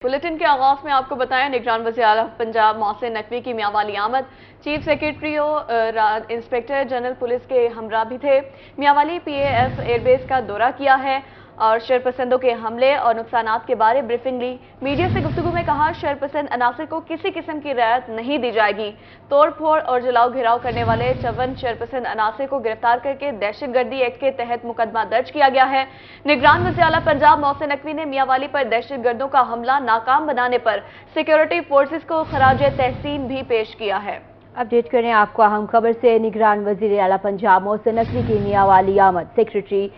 Bulletin के आगाज में आपको बताएं, निगरान वज़ीर आला पंजाब मोहसिन नकवी की मियांवाली आमद। चीफ सेक्रेटरी और इंस्पेक्टर जनरल पुलिस के हमरा भी थे। मियांवाली PAF एयरबेस का दौरा किया है और शरपसंदों के हमले और नुकसानात के बारे ब्रीफिंग ली। मीडिया से गुफ्तगू में कहा, शरपसंद अनासर को किसी किस्म की रियायत नहीं दी जाएगी। तोड़ फोड़ और जलाओ घिराव करने वाले 54 शरपसंद अनासर को गिरफ्तार करके दहशतगर्दी एक्ट के तहत मुकदमा दर्ज किया गया है। निगरान वज़ीर आला पंजाब मोहसिन नकवी ने मियांवाली पर दहशतगर्दों का हमला नाकाम बनाने पर सिक्योरिटी फोर्सेस को खराज तहसीन भी पेश किया है। अपडेट करें आपको अहम खबर से। निगरान वज़ीर आला पंजाब मोहसिन नकवी की मियांवाली आमद। सेक्रेटरी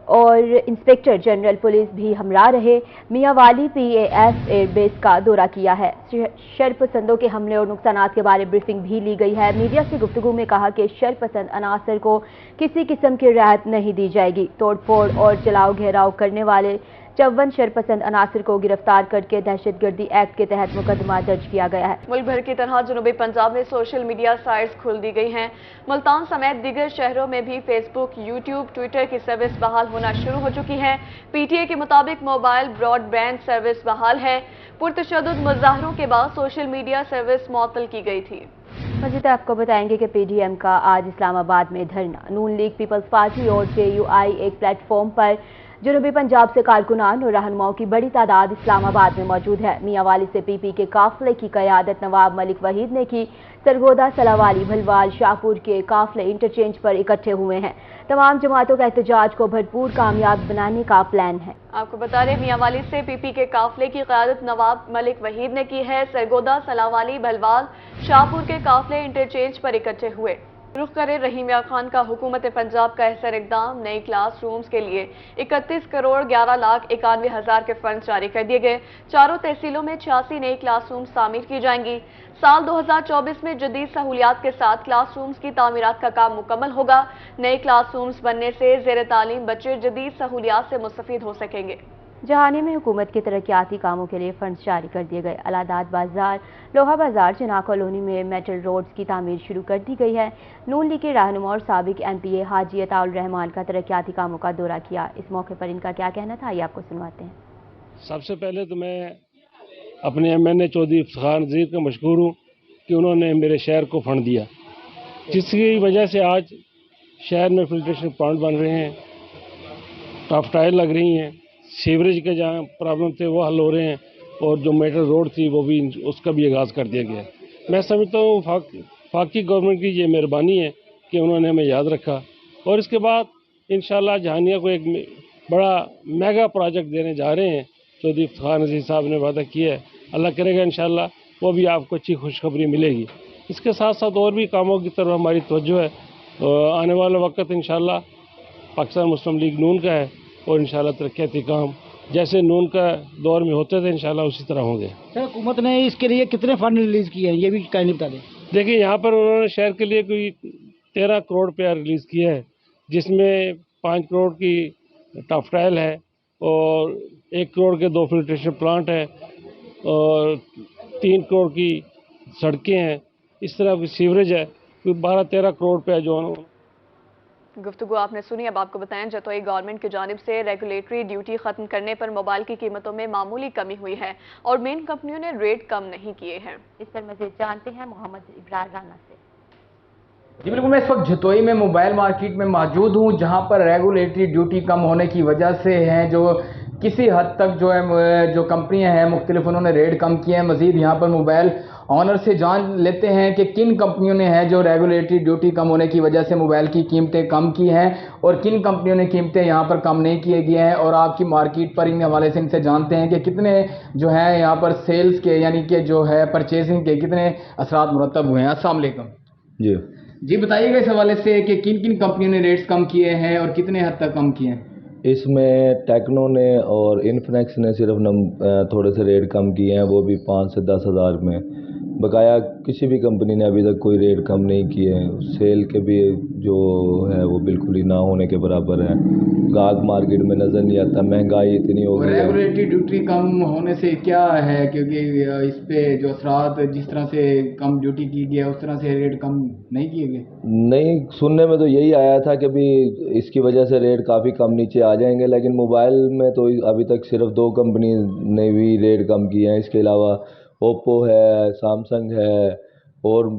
और इंस्पेक्टर जनरल पुलिस भी हमरा रहे। मियांवाली PAF एयरबेस का दौरा किया है। शरपसंदों के हमले और नुकसानात के बारे ब्रीफिंग भी ली गई है। मीडिया से गुफ्तगू में कहा कि शरपसंद अनासर को किसी किस्म की रियायत नहीं दी जाएगी। तोड़ फोड़ और जलाओ घेराव करने वाले 54 शरपसंद अनासर को गिरफ्तार करके दहशतगर्दी एक्ट के तहत मुकदमा दर्ज किया गया है। मुल्क भर की तरह जनूबी पंजाब में सोशल मीडिया साइट्स खोल दी गई हैं। मुल्तान समेत दीगर शहरों में भी फेसबुक, यूट्यूब, ट्विटर की सर्विस बहाल होना शुरू हो चुकी है। PTA के मुताबिक मोबाइल ब्रॉडबैंड सर्विस बहाल है। पुरतशद्दुद मुजाहरों के बाद सोशल मीडिया सर्विस मुअत्तल की गई थी। मज़ीद आपको बताएंगे कि PDM का आज इस्लामाबाद में धरना। नून लीग, पीपल्स पार्टी और JUI एक प्लेटफॉर्म पर जनूबी पंजाब से कारकुनान और रहनुमाओं की बड़ी तादाद इस्लामाबाद में मौजूद है। मियांवाली से PP के काफिले की क़यादत नवाब मलिक वहीद ने की। सरगोदा, सलावाली, भलवाल, शाहपुर के काफिले इंटरचेंज पर इकट्ठे हुए हैं। तमाम जमातों का एहतजाज को भरपूर कामयाब बनाने का प्लान है। आपको बता दें, मियांवाली से PP के काफिले की क़यादत नवाब मलिक वहीद ने की है। सरगोदा, सलावाली, भलवाल, शाहपुर के काफिले इंटरचेंज पर इकट्ठे हुए। रुख करे रहीम खान का हुकूमत पंजाब का अहसन इकदाम। नई क्लास रूम्स के लिए 31 करोड़ 11 लाख 91 हजार के फंड जारी कर दिए गए। चारों तहसीलों में 86 नई क्लास रूम्स तामीर की जाएंगी। साल 2024 में जदीद सहूलियात के साथ क्लास रूम्स की तामीरात का काम मुकम्मल होगा। नए क्लास रूम्स बनने से ज़ेर तालीम बच्चे जदीद सहूलियात से मुस्तफीद हो सकेंगे। जहानी में हुकूमत के तरक्याती कामों के लिए फंड्स जारी कर दिए गए। अलादाद बाजार, लोहा बाजार, जना कॉलोनी में मेटल रोड्स की तामीर शुरू कर दी गई है। नून लीग के रहनुमा और साबिक MPA हाजी अताउल रहमान का तरक्याती कामों का दौरा किया। इस मौके पर इनका क्या कहना था, ये आपको सुनवाते हैं। सबसे पहले तो मैं अपने MNA चौधरी इफ्तिखार नज़ीर का मशकूर हूँ कि उन्होंने मेरे शहर को फंड दिया, जिसकी वजह से आज शहर में फिल्ट्रेशन प्लांट बन रहे हैं, टफ टाइल लग रही हैं, सीवरेज के जहाँ प्रॉब्लम थे वो हल हो रहे हैं, और जो मेटल रोड थी वो भी उसका भी आगाज़ कर दिया गया। मैं समझता हूँ फाकी गवर्नमेंट की ये मेहरबानी है कि उन्होंने हमें याद रखा, और इसके बाद इंशाल्लाह जहानिया को एक बड़ा मेगा प्रोजेक्ट देने जा रहे हैं। चौधरी इफ्तिखार नज़ीर साहब ने वादा किया है, अल्लाह करेगा इंशाल्लाह वो भी आपको अच्छी खुशखबरी मिलेगी। इसके साथ साथ और भी कामों की तरफ हमारी तवज्जो है। आने वाला वक्त इंशाल्लाह पाकिस्तान मुस्लिम लीग नून का है, और इंशाल्लाह तरक्याती काम जैसे नून का दौर में होते थे इंशाल्लाह उसी तरह होंगे। सर, हुकूमत ने इसके लिए कितने फंड रिलीज़ किए हैं, ये भी काइंडली बता दें। देखिए, यहाँ पर उन्होंने शहर के लिए कोई 13 करोड़ रुपया रिलीज़ किया है, जिसमें 5 करोड़ की टफ टाइल है, और 1 करोड़ के 2 फिल्ट्रेशन प्लांट है, और 3 करोड़ की सड़कें हैं, इस तरह की सीवरेज है। कोई 12-13 करोड़ रुपया जो गुफ्तगू आपने सुनी। अब आपको बताएं, जतोई गवर्नमेंट की जानिब से रेगुलेटरी ड्यूटी खत्म करने पर मोबाइल की कीमतों में मामूली कमी हुई है और मेन कंपनियों ने रेट कम नहीं किए हैं। इस पर मज़ीद जानते हैं मोहम्मद इब्रार राना से। जी बिल्कुल, मैं इस वक्त जतोई में मोबाइल मार्केट में मौजूद हूँ, जहाँ पर रेगुलेटरी ड्यूटी कम होने की वजह से हैं जो किसी हद तक जो है जो कंपनियां हैं मुख्तलिफ उन्होंने रेट कम किए हैं। मज़ीद यहाँ पर मोबाइल ऑनर से जान लेते हैं कि किन कंपनियों ने है जो रेगुलेटरी ड्यूटी कम होने की वजह से मोबाइल की कीमतें कम की हैं, और किन कंपनियों ने कीमतें यहाँ पर कम नहीं किए गए हैं, और आपकी मार्केट पर इन हवाले से इनसे जानते हैं कि कितने जो है यहाँ पर सेल्स के यानी कि जो है परचेजिंग के कितने असरात मुरतब हुए हैं। अस्सलाम वालेकुम। जी बताइएगा इस हवाले से कि किन किन कंपनियों ने रेट्स कम किए हैं और कितने हद तक कम किए हैं। इसमें टेक्नो ने और इन्फिनिक्स ने सिर्फ थोड़े से रेट कम किए हैं, वो भी 5 से 10 हज़ार में। बकाया किसी भी कंपनी ने अभी तक कोई रेट कम नहीं किए हैं। सेल के भी जो है वो बिल्कुल ही ना होने के बराबर है। गाहक मार्केट में नज़र नहीं आता, महंगाई इतनी हो और गई है। रेगुलेटरी ड्यूटी कम होने से क्या है, क्योंकि इस पे जो असरात जिस तरह से कम ड्यूटी की गई है उस तरह से रेट कम नहीं किए गए। नहीं, सुनने में तो यही आया था कि अभी इसकी वजह से रेट काफ़ी कम नीचे आ जाएंगे, लेकिन मोबाइल में तो अभी तक सिर्फ 2 कंपनी ने भी रेट कम किए हैं। इसके अलावा ओप्पो है, सैमसंग है और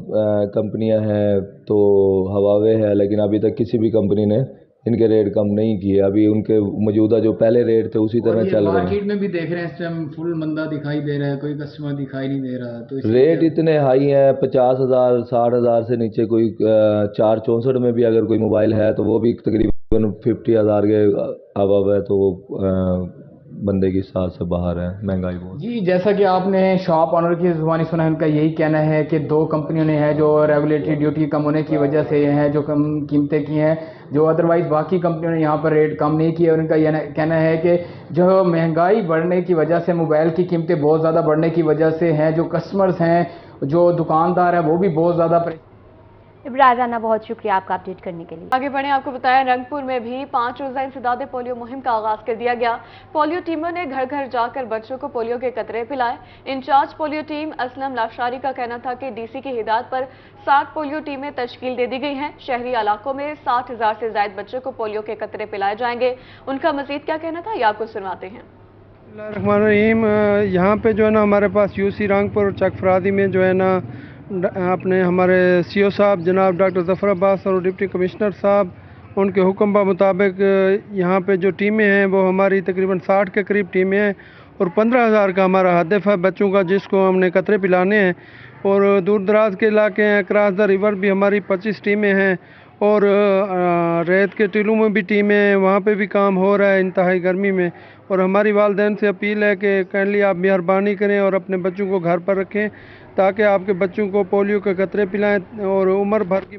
कंपनियां हैं, तो हवावे है, लेकिन अभी तक किसी भी कंपनी ने इनके रेट कम नहीं किए। अभी उनके मौजूदा जो पहले रेट थे उसी और तरह ये चल रहे हैं। मार्केट में भी देख रहे हैं इस टाइम फुल मंदा दिखाई दे रहा है, कोई कस्टमर दिखाई नहीं दे रहा, तो इसलिए रेट इतने हाई हैं, 50,000 60,000 से नीचे कोई 464 में भी अगर कोई मोबाइल है तो वो भी तकरीबन 50,000 के अबव है, तो वो बंदे की साथ से बाहर है। महंगाई बहुत। जी, जैसा कि आपने शॉप ऑनर की ज़ुबानी सुना है, उनका यही कहना है कि 2 कंपनियों ने है जो रेगुलेटरी ड्यूटी कम होने की वजह से है जो कम कीमतें की हैं, जो अदरवाइज़ बाकी कंपनियों ने यहाँ पर रेट कम नहीं किए। और उनका यह कहना है कि जो महंगाई बढ़ने की वजह से, मोबाइल की कीमतें बहुत ज़्यादा बढ़ने की वजह से हैं, जो कस्टमर्स हैं, जो दुकानदार हैं, वो भी बहुत ज़्यादा इब्रार राना, बहुत शुक्रिया आपका अपडेट करने के लिए। आगे बढ़े, आपको बताया रंगपुर में भी 5 रोजा इंसदादे पोलियो मुहिम का आगाज कर दिया गया। पोलियो टीमों ने घर घर जाकर बच्चों को पोलियो के कतरे पिलाए। Incharge polio team Aslam Lashari का कहना था कि डीसी की हिदायत पर 60 पोलियो टीमें तश्कील दे दी गई हैं। शहरी इलाकों में 60,000 से ज्यादा बच्चों को पोलियो के कतरे पिलाए जाएंगे। उनका मजीद क्या कहना था, ये आपको सुनवाते हैं। बिस्मिल्लाहिर्रहमानिर्रहीम। यहाँ पे जो है ना हमारे पास यूसी रंगपुर और चक फरादी में जो है ना अपने हमारे सीओ साहब जनाब डॉक्टर ज़फ़र अब्बास और डिप्टी कमिश्नर साहब, उनके हुक्म के मुताबिक यहाँ पे जो टीमें हैं वो हमारी तकरीबन 60 के करीब टीमें हैं और 15,000 का हमारा हदफ है बच्चों का, जिसको हमने कतरे पिलाने हैं। और दूर दराज के इलाके हैं, क्रॉस द रिवर भी हमारी 25 टीमें हैं और रेत के टीलों में भी टीमें हैं, वहाँ पे भी काम हो रहा है इंतहाई गर्मी में। और हमारी वालिदैन से अपील है कि काइंडली आप मेहरबानी करें और अपने बच्चों को घर पर रखें ताकि आपके बच्चों को पोलियो के कतरे पिलाएं और उम्र भर की।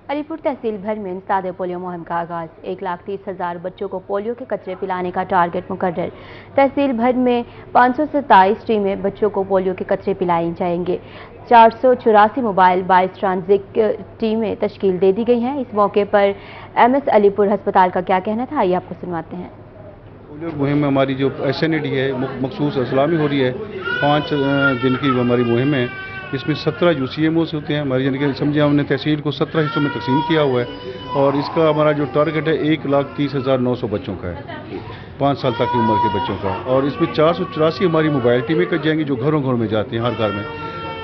अलीपुर तहसील भर में इंसदादे पोलियो मुहिम का आगाज। 1,30,000 बच्चों को पोलियो के कतरे पिलाने का टारगेट मुकर्रर। तहसील भर में 527 टीमें बच्चों को पोलियो के कतरे पिलाई जाएंगे। 484 मोबाइल 22 ट्रांजिट टीमें तश्कील दे दी गई हैं। इस मौके पर एमएस अलीपुर अस्पताल का क्या कहना था, आइए आपको सुनवाते हैं। पोलियो मुहिम में हमारी जो SNAD है मखसूस इस्लामी हो रही है, 5 दिन की हमारी मुहिम है। इसमें 17 UCMOs होते हैं हमारी, यानी कि समझिए हमने तहसील को 17 हिस्सों में तकसीम किया हुआ है और इसका हमारा जो टारगेट है 1,30,900 बच्चों का है, 5 साल तक की उम्र के बच्चों का। और इसमें 484 हमारी मोबाइल टीमें कर जाएंगी जो घरों घरों में जाती हैं, हर घर में।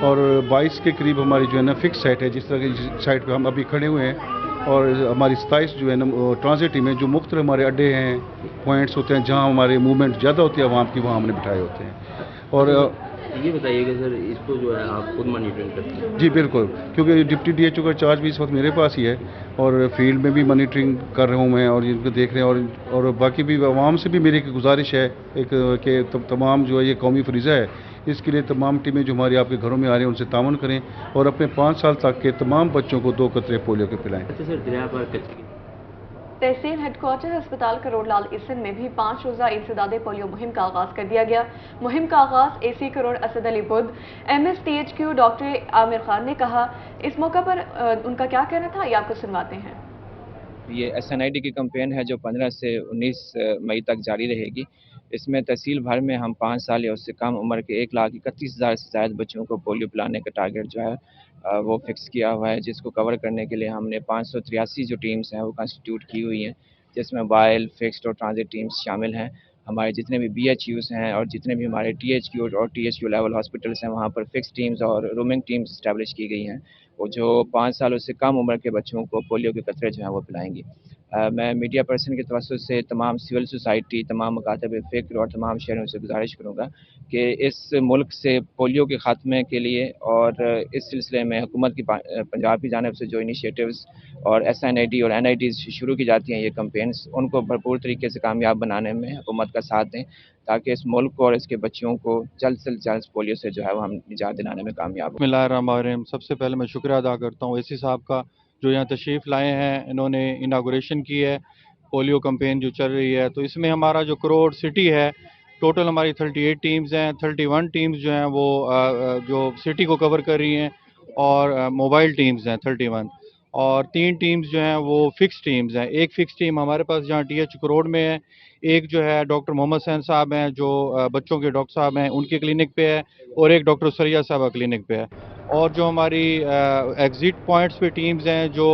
और 22 के करीब हमारी जो है ना फिक्स साइट है, जिस तरह की साइट पर हम अभी खड़े हुए हैं। और हमारी 27 जो है ना ट्रांजिट टीमें जो मुख्तलिफ हमारे अड्डे हैं, पॉइंट्स होते हैं जहाँ हमारे मूवमेंट ज़्यादा होती है आवाम की, वहाँ हमने बिठाए होते हैं। और ये बताइएगा सर, इसको जो है आप खुद मॉनिटरिंग करते हैं? जी बिल्कुल, क्योंकि डिप्टी DHO का चार्ज भी इस वक्त मेरे पास ही है और फील्ड में भी मॉनिटरिंग कर रहा हूँ मैं और इनको देख रहे हैं। और बाकी भी आवाम से भी मेरी एक गुजारिश है कि तमाम जो है ये कौमी फरीज़ा है, इसके लिए तमाम टीमें जो हमारी आपके घरों में आ रही हैं उनसे ताउन करें और अपने 5 साल तक के तमाम बच्चों को 2 कतरे पोलियो के पिलाएं। अच्छा सर, दरिया पर कचरे तहसील हेडक्वार्टर अस्पताल करोड़लाल इसन में भी 5 रोजा इंसदादे पोलियो मुहिम का आगाज कर दिया गया। मुहिम का आगाज AC crore Asad Ali Buddha MSTHQ doctor Aamir Khan ने कहा। इस मौका पर उनका क्या कहना था, ये आपको सुनवाते हैं। ये SNID की कैंपेन है जो 15 से 19 मई तक जारी रहेगी। इसमें तहसील भर में हम 5 साल या उससे कम उम्र के 1,31,000 से ज़्यादा बच्चों को पोलियो पिलाने का टारगेट जो है वो फिक्स किया हुआ है, जिसको कवर करने के लिए हमने 583 जो टीम्स हैं वो कंस्टिट्यूट की हुई हैं, जिसमें मोबाइल, फिक्स्ड और ट्रांजिट टीम्स शामिल हैं। हमारे जितने भी BHUs हैं और जितने भी हमारे THQ और THQ लेवल हॉस्पिटल्स हैं, वहाँ पर फिक्स टीम्स और रूमिंग टीम्स इस्टेब्लिश की गई हैं, वो जो 5 सालों से कम उम्र के बच्चों को पोलियो के कतरे जो हैं वो पिलाएंगी। मैं मीडिया पर्सन के तवज्जुह से तमाम सिविल सोसाइटी, तमाम मकातब फ़िक्र और तमाम शहरों से गुजारिश करूँगा कि इस मुल्क से पोलियो के ख़ात्मे के लिए और इस सिलसिले में हुकूमत की पंजाब की जानिब से जो इनिशिएटिव्स और SNID और NIDs शुरू की जाती हैं, ये कैंपेन्स, उनको भरपूर तरीके से कामयाब बनाने में हुकूमत का साथ दें ताकि इस मुल्क को और इसके बच्चों को जल्द से जल्द पोलियो से जो है वो हम निजात दिलाने में कामयाब हों। बिस्मिल्लाहिर्रहमानिर्रहीम। सबसे पहले मैं शुक्रिया अदा करता हूँ AC साहब का जो यहाँ तशरीफ़ लाए हैं। इन्होंने इनागोरेशन की है पोलियो कैंपेन जो चल रही है, तो इसमें हमारा जो करोड़ सिटी है ٹوٹل ہماری 38 ٹیمز ہیں. 31 ٹیمز جو ہیں وہ جو سٹی کو کور کر رہی ہیں اور موبائل ٹیمز ہیں 31. اور 3 ٹیمز جو ہیں وہ فکس ٹیمز ہیں. ایک فکس ٹیم ہمارے پاس جہاں ٹی ایچ کروڑ میں ہے، ایک جو ہے ڈاکٹر محمد حسین صاحب ہیں جو بچوں کے ڈاکٹر صاحب ہیں ان کے کلینک پہ ہے، اور ایک ڈاکٹر سریہ صاحبہ کلینک پہ ہے. اور جو ہماری ایگزٹ پوائنٹس پہ ٹیمز ہیں جو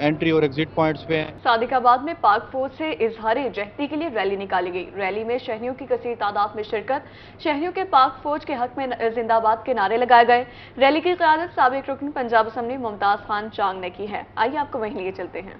انٹری اور ایگزٹ پوائنٹس پہ ہیں. صادق آباد میں پاک فوج سے اظہار یکجہتی کے لیے ریلی نکالی گئی. ریلی میں شہریوں کی کثیر تعداد میں شرکت. شہریوں کے پاک فوج کے حق میں زندہ آباد کے نعرے لگائے گئے. ریلی کی قیادت سابق رکن پنجاب اسمبلی ممتاز خان چانگ نے کی ہے. آئیے آپ کو وہیں لیے چلتے ہیں.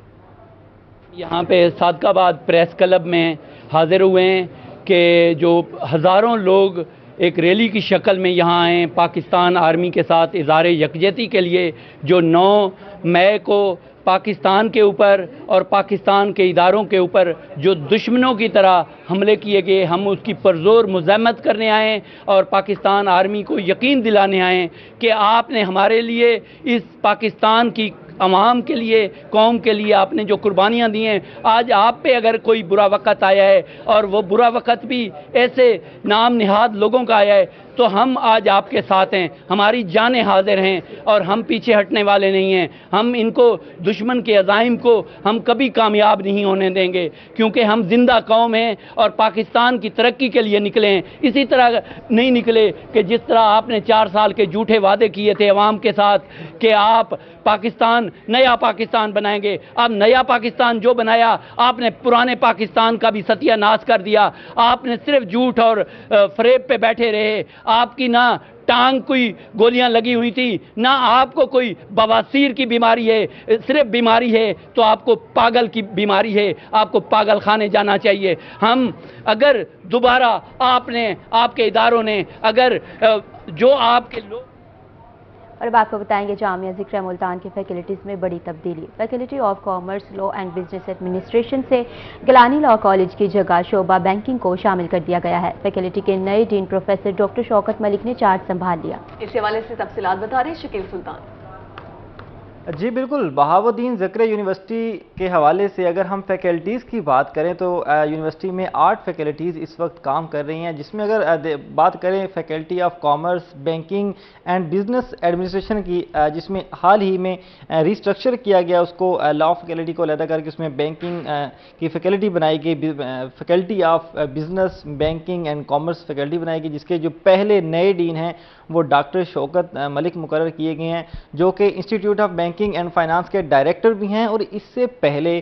یہاں پہ صادق آباد پریس کلب میں حاضر ہوئے ہیں کہ جو ہزاروں لوگ ایک ریلی کی شکل میں یہاں آئے ہیں پاکستان آرمی کے ساتھ اظہار یکجہتی کے لیے، جو 9 مئی کو پاکستان کے اوپر اور پاکستان کے اداروں کے اوپر جو دشمنوں کی طرح حملے کیے گئے، ہم اس کی پرزور مذمت کرنے آئے ہیں اور پاکستان آرمی کو یقین دلانے آئے ہیں کہ آپ نے ہمارے لیے، اس پاکستان کی عوام کے لیے، قوم کے لیے آپ نے جو قربانیاں دی ہیں، آج آپ پہ اگر کوئی برا وقت آیا ہے اور وہ برا وقت بھی ایسے نام نہاد لوگوں کا آیا ہے تو ہم آج آپ کے ساتھ ہیں. ہماری جانیں حاضر ہیں اور ہم پیچھے ہٹنے والے نہیں ہیں. ہم ان کو، دشمن کے عزائم کو ہم کبھی کامیاب نہیں ہونے دیں گے، کیونکہ ہم زندہ قوم ہیں اور پاکستان کی ترقی کے لیے نکلے ہیں. اسی طرح نہیں نکلے کہ جس طرح آپ نے 4 سال کے جھوٹے وعدے کیے تھے عوام کے ساتھ کہ آپ پاکستان، نیا پاکستان بنائیں گے. اب نیا پاکستان جو بنایا، آپ نے پرانے پاکستان کا بھی ستیہ ناش کر دیا. آپ نے صرف جھوٹ اور فریب پہ بیٹھے رہے. آپ کی نہ ٹانگ کوئی گولیاں لگی ہوئی تھی، نہ آپ کو کوئی بواسیر کی بیماری ہے. صرف بیماری ہے تو آپ کو پاگل کی بیماری ہے، آپ کو پاگل خانے جانا چاہیے. ہم اگر دوبارہ آپ نے، آپ کے اداروں نے، اگر جو آپ کے لوگ، اور اب آپ کو بتائیں گے جامعہ ذکر ملتان کی فیکلٹیز میں بڑی تبدیلی. Faculty of commerce, law and business administration سے گیلانی لاء کالج کی جگہ شعبہ بینکنگ کو شامل کر دیا گیا ہے. فیکلٹی کے نئے ڈین پروفیسر ڈاکٹر شوکت ملک نے چارج سنبھال لیا. اس حوالے سے تفصیلات بتا رہے ہیں شکیل سلطان. جی بالکل، بہاؤالدین ذکر یونیورسٹی کے حوالے سے اگر ہم فیکلٹیز کی بات کریں تو یونیورسٹی میں 8 فیکلٹیز اس وقت کام کر رہی ہیں، جس میں اگر بات کریں faculty of commerce, banking and business administration کی، جس میں حال ہی میں ریسٹرکچر کیا گیا، اس کو لاء فیکلٹی کو علیحدہ کر کے اس میں بینکنگ کی فیکلٹی بنائی گئی، faculty of business, banking and commerce faculty بنائی گئی، جس کے جو پہلے نئے ڈین ہیں وہ ڈاکٹر شوکت ملک مقرر کیے گئے ہیں، جو کہ institute of banking and finance کے ڈائریکٹر بھی ہیں، اور اس سے پہلے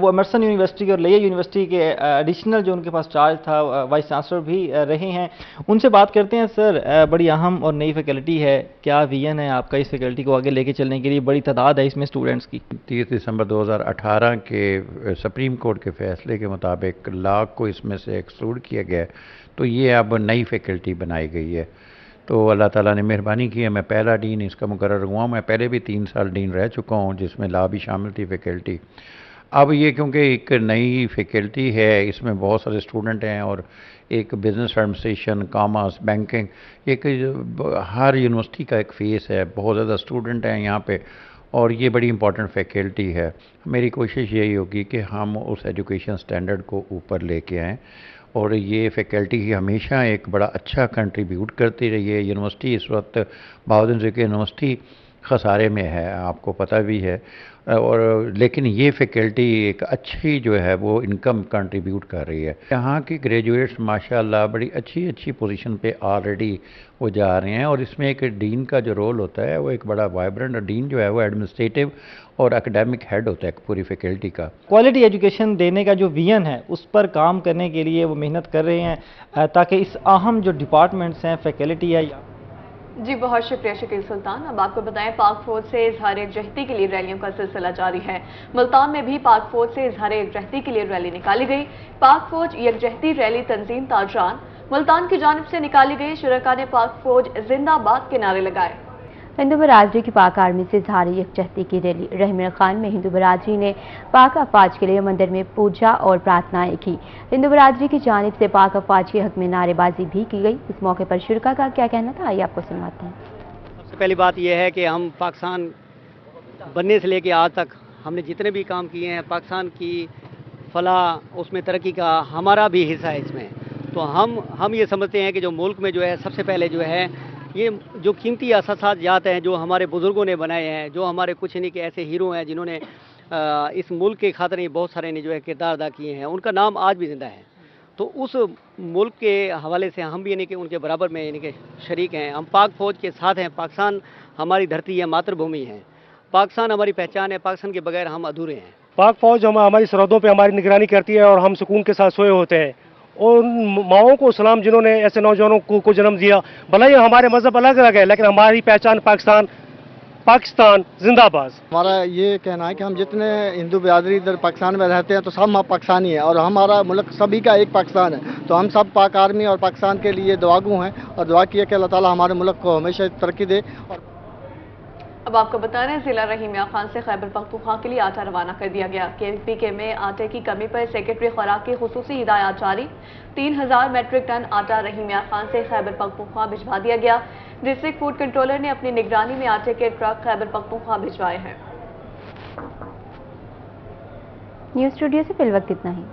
وہ ایمرسن یونیورسٹی اور لیہ یونیورسٹی کے ایڈیشنل جو ان کے پاس چارج تھا وائس چانسلر بھی رہے ہیں. ان سے بات کرتے ہیں. سر، بڑی اہم اور نئی فیکلٹی ہے، کیا ویژن ہے آپ کا اس فیکلٹی کو آگے لے کے چلنے کے لیے؟ بڑی تعداد ہے اس میں اسٹوڈنٹس کی. 30 دسمبر 2018 کے سپریم کورٹ کے فیصلے کے مطابق لاء کو اس میں سے ایکسکلوڈ کیا گیا ہے، تو یہ اب نئی فیکلٹی بنائی گئی ہے. تو اللہ تعالیٰ نے مہربانی کی ہے، میں پہلا ڈین اس کا مقرر ہوا ہوں. میں پہلے بھی 3 سال ڈین رہ چکا ہوں جس میں لاء بھی شامل تھی فیکلٹی. اب یہ کیونکہ ایک نئی فیکلٹی ہے، اس میں بہت سارے اسٹوڈنٹ ہیں اور ایک بزنس ایڈمنسٹریشن، کامرس، بینکنگ، ایک ہر یونیورسٹی کا ایک فیس ہے. بہت زیادہ اسٹوڈنٹ ہیں یہاں پہ اور یہ بڑی امپورٹنٹ فیکلٹی ہے. میری کوشش یہی ہوگی کہ ہم اس ایجوکیشن سٹینڈرڈ کو اوپر لے کے آئیں، اور یہ فیکلٹی ہمیشہ ایک بڑا اچھا کنٹریبیوٹ کرتی رہی ہے. یونیورسٹی اس وقت بہاؤالدین ذکر یونیورسٹی خسارے میں ہے، آپ کو پتہ بھی ہے، اور لیکن یہ فیکلٹی ایک اچھی جو ہے وہ انکم کنٹریبیوٹ کر رہی ہے. یہاں کی گریجویٹس ماشاءاللہ بڑی اچھی پوزیشن پہ آلریڈی وہ جا رہے ہیں، اور اس میں ایک ڈین کا جو رول ہوتا ہے وہ ایک بڑا وائبرنٹ. ڈین جو ہے وہ ایڈمنسٹریٹو اور اکیڈیمک ہیڈ ہوتا ہے پوری فیکلٹی کا. کوالٹی ایجوکیشن دینے کا جو ویژن ہے اس پر کام کرنے کے لیے وہ محنت کر رہے ہیں تاکہ اس اہم جو ڈپارٹمنٹس ہیں، فیکلٹی ہے. جی بہت شکریہ شکیل سلطان. اب آپ کو بتائیں پاک فوج سے اظہار یکجہتی کے لیے ریلیوں کا سلسلہ جاری ہے. ملتان میں بھی پاک فوج سے اظہار یکجہتی کے لیے ریلی نکالی گئی. پاک فوج یکجہتی ریلی تنظیم تاجران ملتان کی جانب سے نکالی گئی. شرکاء نے پاک فوج زندہ باد کے نعرے لگائے. ہندو برادری کی پاک آرمی سے اظہار یکجہتی کی ریلی. رحمن خان میں ہندو برادری نے پاک افواج کے لیے مندر میں پوجا اور پرارتھنائیں کی. ہندو برادری کی جانب سے پاک افواج کے حق میں نعرے بازی بھی کی گئی. اس موقع پر شرکاء کا کیا کہنا تھا، آئیے آپ کو سنواتے ہیں. سب سے پہلی بات یہ ہے کہ ہم پاکستان بننے سے لے کے آج تک ہم نے جتنے بھی کام کیے ہیں، پاکستان کی فلاح، اس میں ترقی کا ہمارا بھی حصہ ہے اس میں. तो हम ये समझते हैं कि जो मुल्क में जो है सबसे पहले जो है ये जो कीमती असासात हैं जो हमारे बुज़ुर्गों ने बनाए हैं, जो हमारे कुछ नहीं के ऐसे हीरो हैं जिन्होंने इस मुल्क के खातिर बहुत सारे ने जो है किरदार अदा किए हैं, उनका नाम आज भी ज़िंदा है। तो उस मुल्क के हवाले से हम भी यानी कि उनके बराबर में यानी कि शरीक हैं। हम पाक फ़ौज के साथ हैं। पाकिस्तान हमारी धरती है, मातृभूमि है। पाकिस्तान हमारी पहचान है। पाकिस्तान के बगैर हम अधूरे हैं। पाक फ़ौज हमारी सरहदों पे हमारी निगरानी करती है और हम सुकून के साथ सोए होते हैं। और उन माओं को सलाम जिन्होंने ऐसे नौजवानों को जन्म दिया। भले ही हमारे मज़हब अलग अलग है, लेकिन हमारी पहचान पाकिस्तान जिंदाबाद। हमारा ये कहना है कि हम जितने हिंदू बिरादरी इधर पाकिस्तान में रहते हैं तो सब हम पाकिस्तानी हैं और हमारा मुल्क सभी का एक पाकिस्तान है। तो हम सब पाक आर्मी और पाकिस्तान के लिए दुआगू हैं और दुआ की है कि अल्लाह ताला हमारे मुल्क को हमेशा तरक्की दे। और अब आपको बता रहे हैं जिला रहीमिया खान से खैबर पख्तूनख्वा के लिए आटा रवाना कर दिया गया। KPK में आटे की कमी पर सेक्रेटरी खुराक की खुसूसी हिदायत जारी। 3000 मेट्रिक टन आटा रहीमिया खान से खैबर पख्तूनख्वा भिजवा दिया गया। डिस्ट्रिक्ट फूड कंट्रोलर ने अपनी निगरानी में आटे के ट्रक खैबर पख्तूनख्वा भिजवाए हैं। न्यूज़ स्टूडियो से फिल वक्त इतना ही।